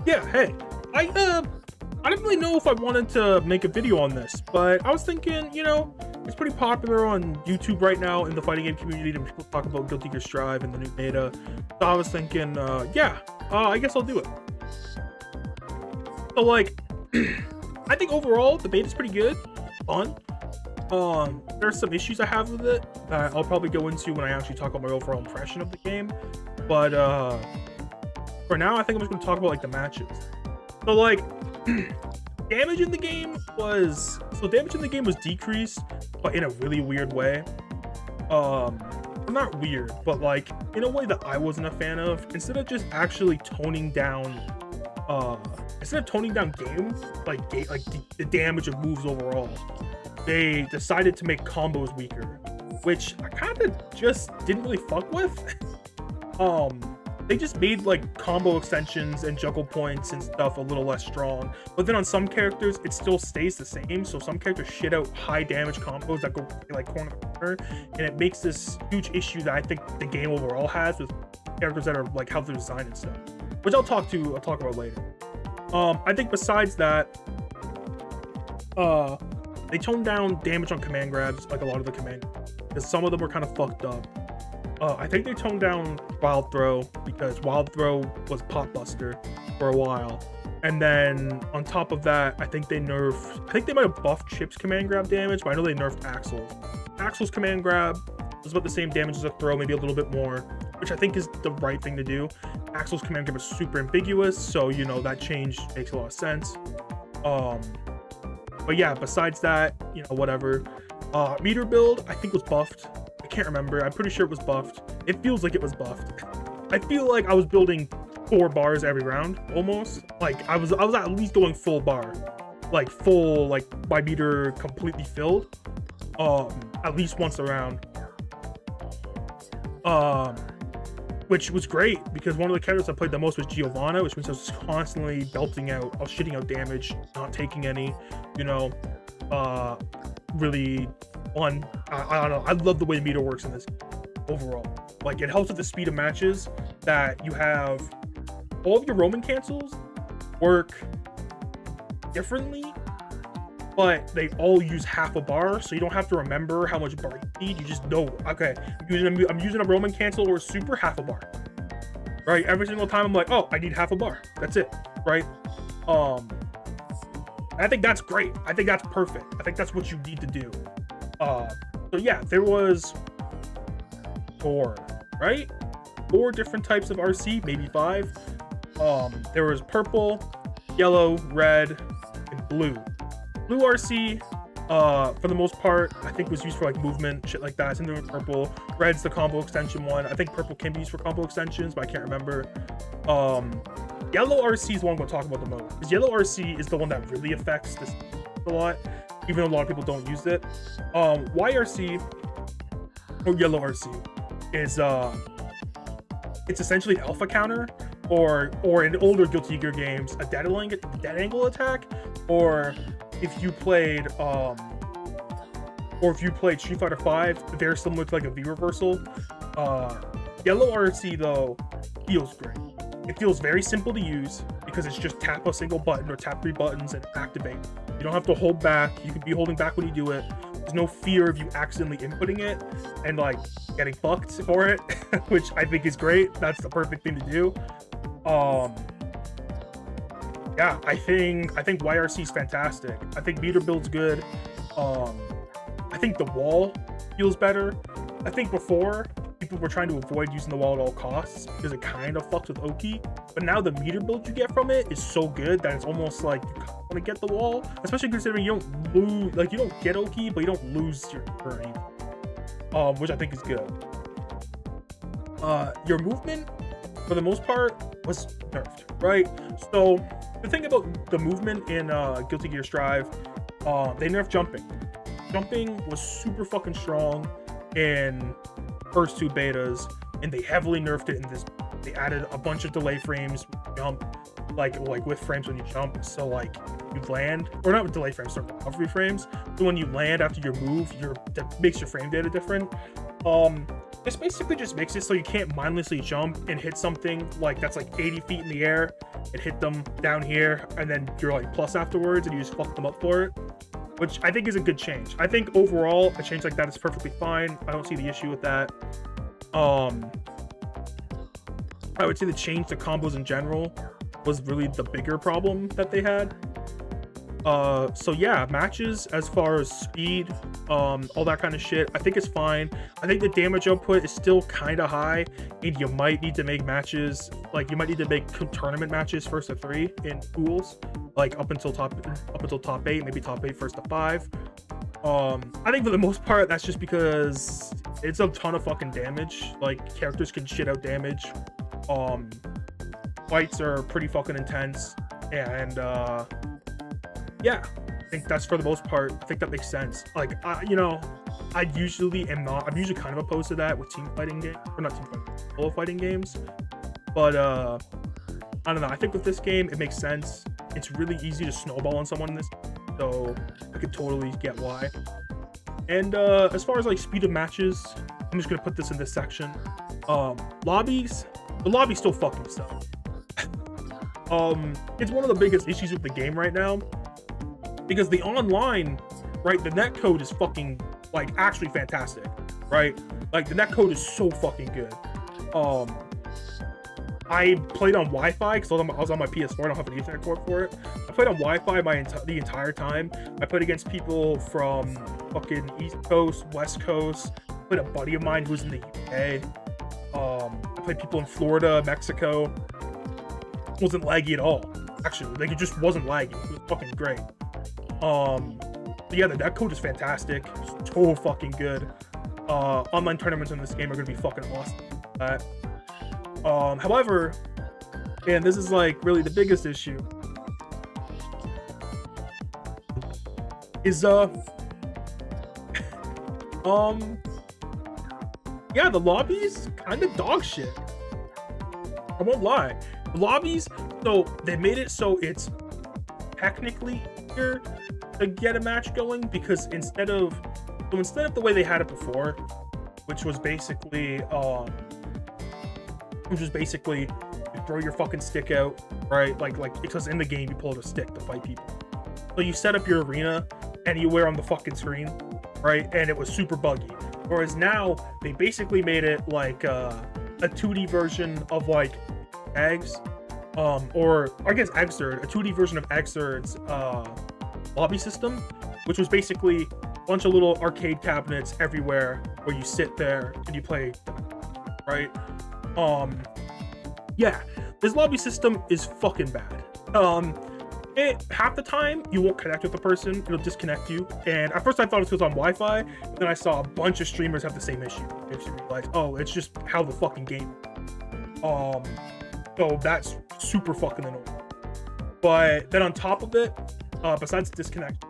Yeah, hey, I didn't really know if I wanted to make a video on this, but I was thinking, you know, it's pretty popular on YouTube right now in the fighting game community to people talk about Guilty Gear Strive and the new beta. So I was thinking, I guess I'll do it. So like, I think overall the beta's pretty good, fun. There's some issues I have with it that I'll probably go into when I actually talk about my overall impression of the game. But for now, I think I'm just gonna talk about like the matches. So like, damage in the game was decreased, but in a really weird way. Not weird, but like in a way that I wasn't a fan of. Instead of just actually toning down game, like the damage of moves overall, they decided to make combos weaker, which I kind of just didn't really fuck with. They just made like combo extensions and juggle points and stuff a little less strong, but then on some characters it still stays the same. So some characters shit out high damage combos that go like corner to corner, and it makes this huge issue that I think the game overall has with characters that are like how they're designed and stuff, which I'll talk about later. I think besides that, they toned down damage on command grabs, like a lot of the command, because some of them were kind of fucked up. I think they toned down Wild Throw because Wild Throw was Pot Buster for a while. And then on top of that, I think they might have buffed Chip's command grab damage, but I know they nerfed Axel's. Axel's command grab was about the same damage as a throw, maybe a little bit more, which I think is the right thing to do. Axel's command grab is super ambiguous, so you know that change makes a lot of sense. But yeah, besides that, you know, whatever. Meter build, I think was buffed. I can't remember. I'm pretty sure it was buffed. It feels like it was buffed. I feel like I was building 4 bars every round, almost. Like I was at least going full bar, like full, like my meter completely filled, at least once a round. Which was great because one of the characters I played the most was Giovanna, which means I was constantly belting out, I was shitting out damage, not taking any, you know, really fun. I don't know, I love the way the meter works in this overall. Like, it helps with the speed of matches that you have. All of your Roman cancels work differently, but they all use half a bar, so you don't have to remember how much bar you need. You just know, okay, I'm using a Roman cancel or a super, half a bar, right? Every single time I'm like, oh, I need half a bar, that's it, right? I think that's great. I think that's perfect. I think that's what you need to do. So yeah, there was 4, right? 4 different types of RC, maybe 5. There was purple, yellow, red, and blue. Blue RC, for the most part, I think was used for like movement, shit like that. It's in there with purple. Red's the combo extension one. I think purple can be used for combo extensions, but I can't remember. Yellow RC is the one I'm going to talk about the most, because yellow RC is the one that really affects this a lot, even though a lot of people don't use it. YRC, or yellow RC, is it's essentially alpha counter, or in older Guilty Gear games, a dead angle attack, or if you played Street Fighter V, very similar to like a V reversal. Yellow RC though feels great. It feels very simple to use because it's just tap a single button or tap 3 buttons and activate. You don't have to hold back. You can be holding back when you do it. There's no fear of you accidentally inputting it and like getting fucked for it, which I think is great. That's the perfect thing to do. Yeah, I think YRC is fantastic. I think meter build's good. I think the wall feels better. I think before, people were trying to avoid using the wall at all costs because it kind of fucks with Oki. But now the meter build you get from it is so good that it's almost like you want to get the wall, especially considering you don't lose, like you don't get Oki, but you don't lose your turn either, which I think is good. Your movement, for the most part, was nerfed, right? So the thing about the movement in Guilty Gear Strive, they nerfed jumping. Jumping was super fucking strong in first 2 betas, and they heavily nerfed it in this. They added a bunch of delay frames when you jump, like with frames when you jump. So like you land, or not with delay frames, sorry, recovery frames. So when you land after your move, that makes your frame data different. This basically just makes it so you can't mindlessly jump and hit something like that's like 80 feet in the air and hit them down here, and then you're like plus afterwards and you just fuck them up for it, which I think is a good change. I think overall a change like that is perfectly fine. I don't see the issue with that. I would say the change to combos in general was really the bigger problem that they had. So yeah, matches as far as speed, all that kind of shit, I think it's fine. I think the damage output is still kind of high, and you might need to make matches, like you might need to make tournament matches first to 3 in pools, like up until top 8, maybe top 8 first to 5. I think for the most part that's just because it's a ton of fucking damage. Like, characters can shit out damage. Fights are pretty fucking intense, and yeah, I think that's for the most part. I think that makes sense. Like, you know, I'm usually kind of opposed to that with team fighting games, or not team fighting, solo fighting games. But I don't know. I think with this game, it makes sense. It's really easy to snowball on someone in this, so I could totally get why. And as far as like speed of matches, I'm just gonna put this in this section. Lobbies, the lobby's still fucking stuff. It's one of the biggest issues with the game right now, because the online, right, the netcode is fucking, like, actually fantastic, right? Like, the netcode is so fucking good. I played on Wi-Fi because I was on my PS4. I don't have an Ethernet cord for it. I played on Wi-Fi the entire time. I played against people from fucking East Coast, West Coast. I played a buddy of mine who's in the UK. I played people in Florida, Mexico. It wasn't laggy at all, actually. Like, it just wasn't laggy. It was fucking great. But yeah, the netcode is fantastic. It's so fucking good. Online tournaments in this game are gonna be fucking awesome. However, and this is like really the biggest issue, is yeah, the lobbies kind of dog shit. I won't lie. The lobbies, so they made it so it's technically easier to get a match going, because instead of the way they had it before, which was basically you throw your fucking stick out, right? Like because in the game you pull out a stick to fight people. So you set up your arena anywhere on the fucking screen, right? And it was super buggy. Whereas now they basically made it like a 2D version of like Eggs, or I guess Xrd, a 2D version of Xrd's lobby system, which was basically a bunch of little arcade cabinets everywhere where you sit there and you play, right? Yeah, this lobby system is fucking bad. Half the time you won't connect with the person, it'll disconnect you. And at first I thought it was on Wi-Fi, but then I saw a bunch of streamers have the same issue. They just realized, oh, it's just how the fucking game. So that's super fucking annoying. But then on top of it, besides disconnect,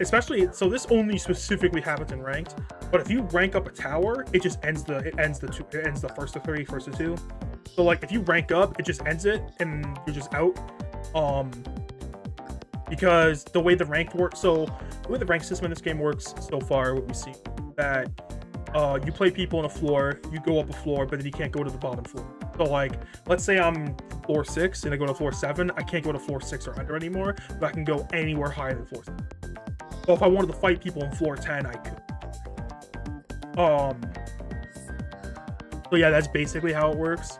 especially, so this only specifically happens in ranked, but if you rank up a tower, it just ends the first to 3, first to 2. So like if you rank up, it just ends it and you're just out. Because the way the ranked works, so the way the rank system in this game works so far, what we see that you play people on a floor, you go up a floor, but then you can't go to the bottom floor. So like, let's say I'm floor 6 and I go to floor 7, I can't go to floor 6 or under anymore, but I can go anywhere higher than floor 7. So if I wanted to fight people on floor 10, I could. So yeah, that's basically how it works.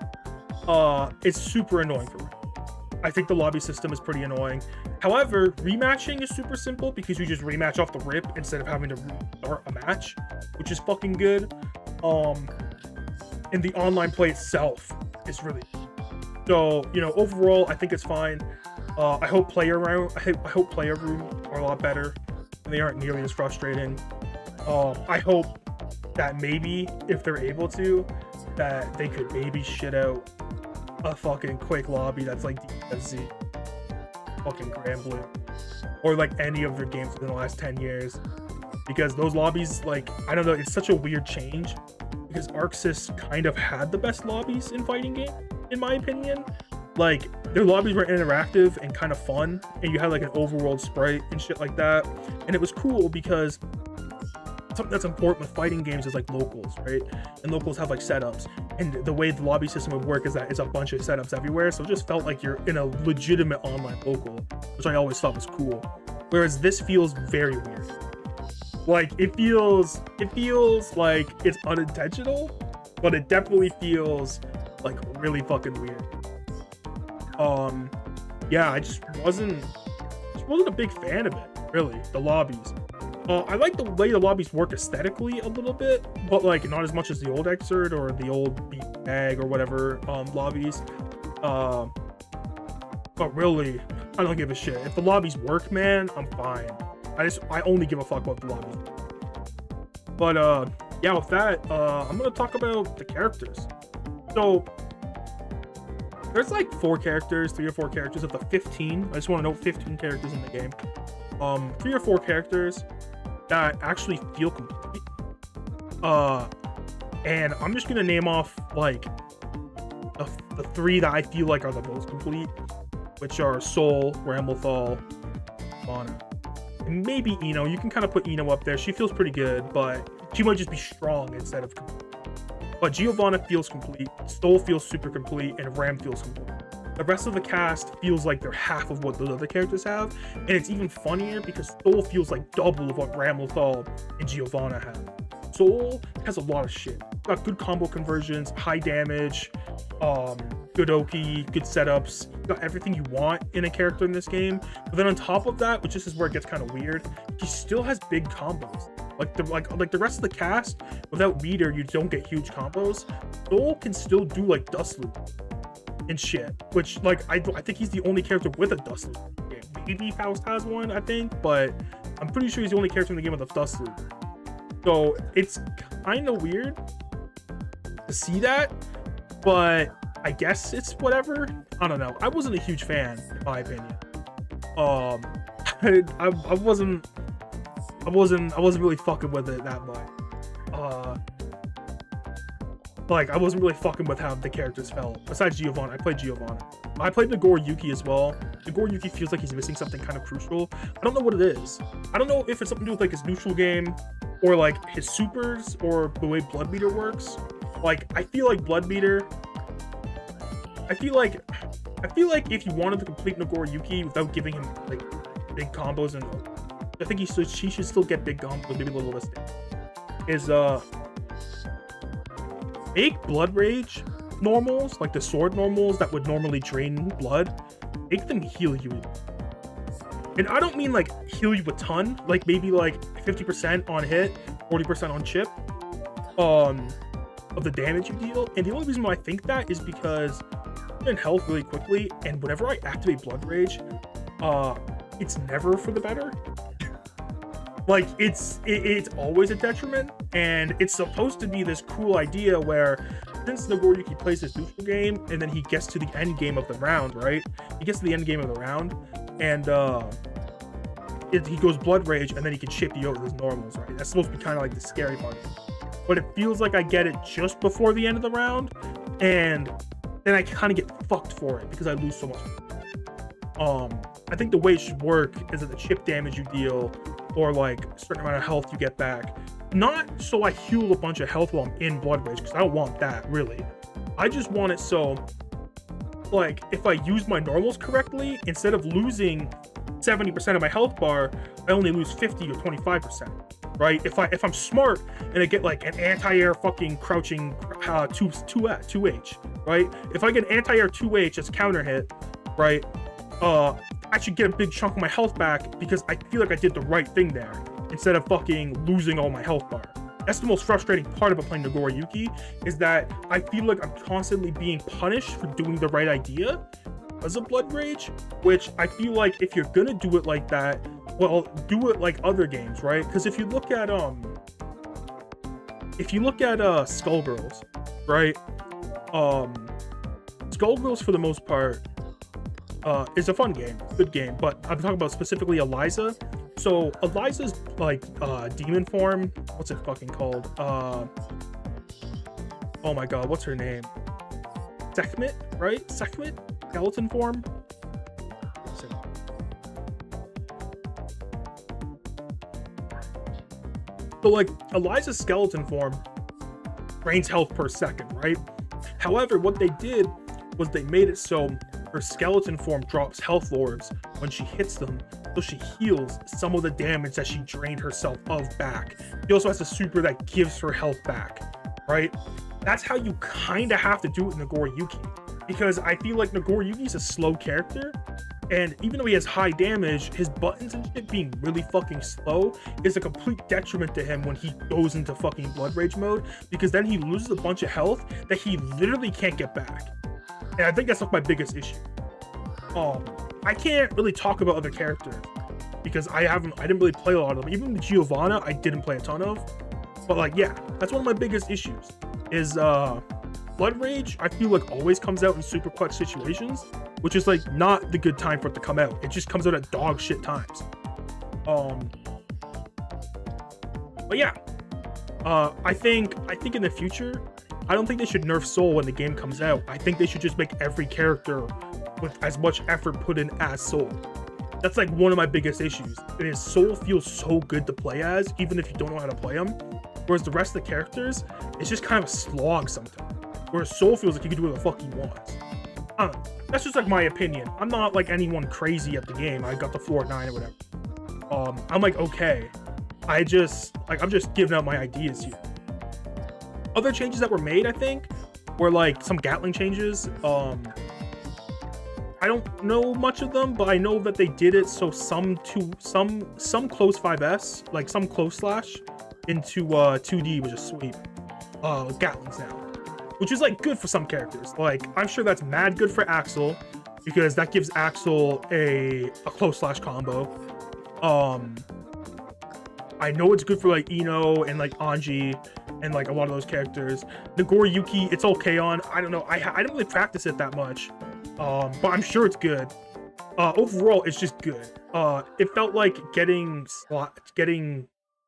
It's super annoying for me. I think the lobby system is pretty annoying. However, rematching is super simple because you just rematch off the rip instead of having to restart a match, which is fucking good. And the online play itself is really good. So, you know, overall, I think it's fine. I hope player room are a lot better and they aren't nearly as frustrating. I hope that maybe if they're able to, that they could maybe shit out a fucking quick lobby that's like DFZ, fucking Granblue, or like any of their games within the last 10 years, because those lobbies, like, I don't know, it's such a weird change because ArcSys kind of had the best lobbies in fighting game, in my opinion. Like, their lobbies were interactive and kind of fun, and you had like an overworld sprite and shit like that, and it was cool because something that's important with fighting games is like locals, right? And locals have like setups, and the way the lobby system would work is that it's a bunch of setups everywhere, so it just felt like you're in a legitimate online local, which I always thought was cool. Whereas this feels very weird. Like it feels like it's unintentional, but it definitely feels like really fucking weird. Yeah, I just wasn't a big fan of it, really, the lobbies. I like the way the lobbies work aesthetically a little bit, but like not as much as the old Xrd or the old bag or whatever lobbies. But really, I don't give a shit. If the lobbies work, man, I'm fine. I only give a fuck about the lobbies. But yeah, with that, I'm gonna talk about the characters. So there's like 3 or 4 characters of the 15. I just want to note 15 characters in the game. 3 or 4 characters that actually feel complete. And I'm just gonna name off like the 3 that I feel like are the most complete, which are Sol, Ramblethal, Mana, and maybe Eno. You can kind of put Eno up there. She feels pretty good, but she might just be strong instead of complete. But Giovanna feels complete, Sol feels super complete, and Ram feels complete. The rest of the cast feels like they're half of what those other characters have, and it's even funnier because Sol feels like double of what Ramblethal and Giovanna have. Sol has a lot of shit. Got good combo conversions, high damage, good Oki, good setups. Got everything you want in a character in this game. But then on top of that, which this is where it gets kind of weird, he still has big combos. Like the rest of the cast, without meter, you don't get huge combos. Sol can still do like dust loop and shit, which like I think he's the only character with a dust loop. Yeah, maybe Faust has one, I think, but I'm pretty sure he's the only character in the game with a dust loop. So it's kind of weird to see that, but I guess it's whatever. I don't know. I wasn't a huge fan, in my opinion. I wasn't really fucking with it that much. Like I wasn't really fucking with how the characters felt. Besides Giovanna, I played Giovanna. I played Nagoriyuki as well. Nagoriyuki feels like he's missing something kind of crucial. I don't know what it is. I don't know if it's something to do with like his neutral game, or like his supers, or the way Blood Meter works. Like I feel like Blood Meter. I feel like if you wanted to complete Nagoriyuki without giving him like big combos, and I think he should still get big combos, maybe a little less damage, is make Blood Rage normals, like the sword normals that would normally drain blood, make them heal you. And I don't mean like heal you a ton, like maybe like 50% on hit, 40% on chip of the damage you deal. And the only reason why I think that is because I'm in health really quickly, and whenever I activate Blood Rage, it's never for the better. Like it's always a detriment, and it's supposed to be this cool idea where since Nagoriyuki plays this neutral game and then he gets to the end game of the round, right? He gets to the end game of the round, and he goes Blood Rage, and then he can chip you out with his normals, right? That's supposed to be kind of like the scary part. But it feels like I get it just before the end of the round, and then I kind of get fucked for it because I lose so much. I think the way it should work is that the chip damage you deal, or like a certain amount of health you get back, not so I heal a bunch of health while I'm in Blood Rage, because I don't want that really. I just want it so like if I use my normals correctly, instead of losing 70% of my health bar, I only lose 50 or 25%, right? If I'm smart and I get like an anti-air fucking crouching 2H, right? If I get an anti-air 2H that's counter hit, right? I should get a big chunk of my health back because I feel like I did the right thing there, instead of fucking losing all my health bar. That's the most frustrating part about playing Nagoriyuki, is that I feel like I'm constantly being punished for doing the right idea because of Blood Rage, which I feel like if you're gonna do it like that, well, do it like other games, right? Because if you look at Skullgirls, right? Skullgirls for the most part is a fun game, good game, but I'm talking about specifically Eliza. So Eliza's like demon form, what's it fucking called? Oh my god, what's her name? Sekhmet, right? Sekhmet? Skeleton form? So like Eliza's skeleton form drains health per second, right? However, what they did was they made it so her skeleton form drops health orbs when she hits them, so she heals some of the damage that she drained herself of back. She also has a super that gives her health back, right? That's how you kind of have to do it in Nagoriyuki, because I feel like Nagoriyuki's a slow character, and even though he has high damage, his buttons and shit being really fucking slow is a complete detriment to him when he goes into fucking Blood Rage mode, because then he loses a bunch of health that he literally can't get back. And I think that's like my biggest issue. I can't really talk about other characters because I didn't really play a lot of them. Even Giovanna, I didn't play a ton of. But like, yeah, that's one of my biggest issues is Blood Rage, I feel like always comes out in super clutch situations, which is like not the good time for it to come out. It just comes out at dog shit times. But yeah, I think in the future, I don't think they should nerf Soul when the game comes out. I think they should just make every character with as much effort put in as Soul. That's like one of my biggest issues. It is Soul feels so good to play as, even if you don't know how to play them. Whereas the rest of the characters, it's just kind of a slog sometimes. Whereas Soul feels like you can do whatever the fuck he wants. I don't know. That's just like my opinion. I'm not like anyone crazy at the game. I got the floor at 9 or whatever. I'm like, okay. I'm just giving out my ideas here. Other changes that were made, I think, were like some Gatling changes. I don't know much of them, but I know that they did it so some close 5S, like some close slash into 2D, which is sweet. Gatlings now, which is like good for some characters. Like I'm sure that's mad good for Axel, because that gives Axel a close slash combo. I know it's good for like Ino and like Anji and like a lot of those characters. Nagoriyuki, it's okay on. I don't know. I didn't really practice it that much, but I'm sure it's good. Overall, it's just good. It felt like getting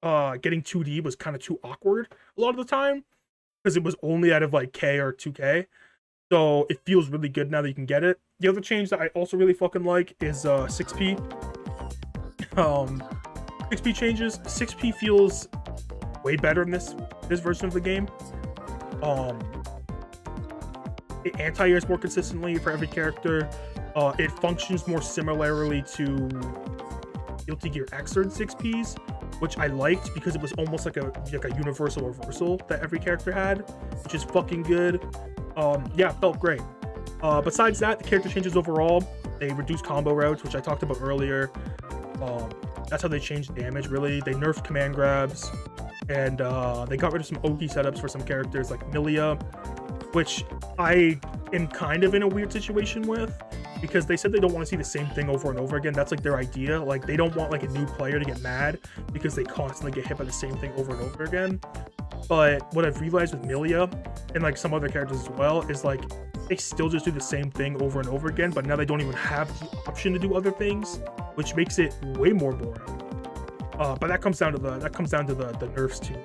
2D was kind of too awkward a lot of the time, because it was only out of like K or 2K. So it feels really good now that you can get it. The other change that I also really fucking like is 6P. 6P changes. 6P feels way better in this version of the game. It anti-airs more consistently for every character. It functions more similarly to Guilty Gear Xrd 6Ps, which I liked because it was almost like a universal reversal that every character had, which is fucking good. Yeah, it felt great. Besides that, the character changes overall. They reduced combo routes, which I talked about earlier. That's how they changed damage, really. They nerfed command grabs, and they got rid of some OP setups for some characters like Milia, which I am kind of in a weird situation with, because they said they don't want to see the same thing over and over again. That's like their idea. Like they don't want like a new player to get mad because they constantly get hit by the same thing over and over again. But what I've realized with Milia and like some other characters as well is like they still just do the same thing over and over again, but now they don't even have the option to do other things, which makes it way more boring. But that comes down to the nerfs too.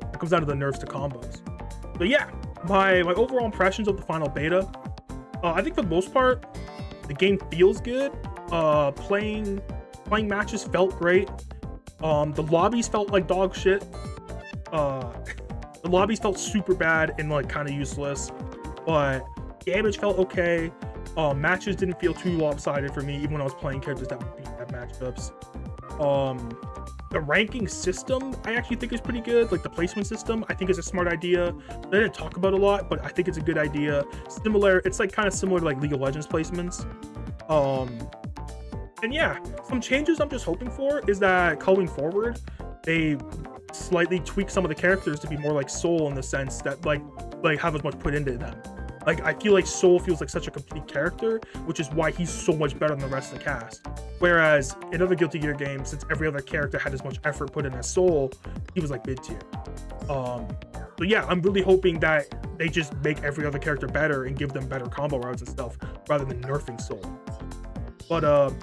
That comes down to the nerfs to combos. But yeah, my overall impressions of the final beta, I think for the most part, the game feels good. Playing matches felt great. The lobbies felt like dog shit. The lobbies felt super bad and like kind of useless, but damage felt okay. Matches didn't feel too lopsided for me, even when I was playing characters that would beat at matchups. The ranking system I actually think is pretty good. Like the placement system, I think is a smart idea. They didn't talk about a lot, but I think it's a good idea. It's like kind of similar to like League of Legends placements. And yeah, some changes I'm just hoping for is that going forward, they slightly tweak some of the characters to be more like Soul, in the sense that like have as much put into them. Like I feel like Soul feels like such a complete character, which is why he's so much better than the rest of the cast. Whereas in other Guilty Gear games, since every other character had as much effort put in as Soul, he was like mid tier. So yeah, I'm really hoping that they just make every other character better and give them better combo routes and stuff, rather than nerfing Soul. But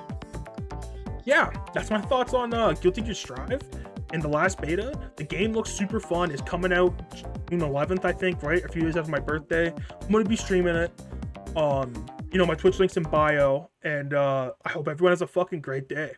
yeah, that's my thoughts on Guilty Gear Strive. In the last beta, the game looks super fun. It's coming out June 11th, I think, right? A few days after my birthday. I'm gonna be streaming it. You know, my Twitch link's in bio, and I hope everyone has a fucking great day.